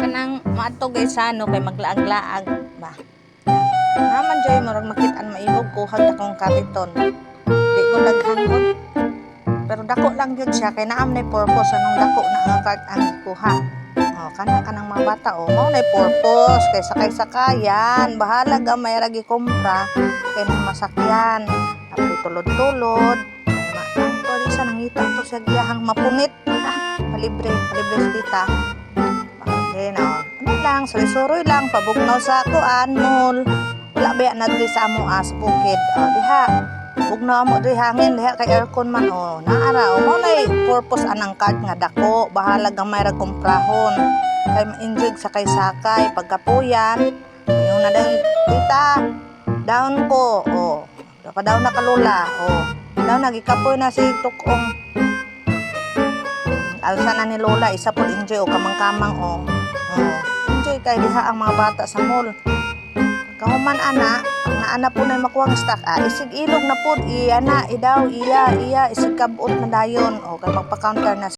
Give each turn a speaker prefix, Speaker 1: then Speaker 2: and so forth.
Speaker 1: kanang maadto guys sa ano kay maglaag-laag ba. Naman joy murag makit-an maibog kuhag akong kariton. Di ko naghangon. Pero dako lang gyud siya kay naam nay purpose anong dako na nga card ang kuha. Oh, kanang mga bata oh, mao nay purpose kay sakay-sakayan, bahala gamay ra gi kompra kay nang masakyan. Apoy tulod-tulod. Ang pwede sa nangita to sa giyahang mapunit. Palibre si tita. Okay na. Ano lang, suri-suri lang, pabugnaw sa kuan mall. Wala ba na diri sa amo as bukid. Diha. Bugnaw mo diri hangin diha kay aircon man naara mo nay purpose anang card nga dako, bahala gamay ra komprahon. Kay ma-enjoy sakay-sakay pagkapuyan. Yung na din tita. Down ko. Pa daw na kalula. Daw nagikapoy na si tukong. Alsa na ni lola isa pod enjoy kamang-kamang enjoy kay diha ang mga bata sa mall. Kahuman ana po na makuwang stock isig ilog na pod iya na idaw iya isig kabot na dayon kay magpa-counter na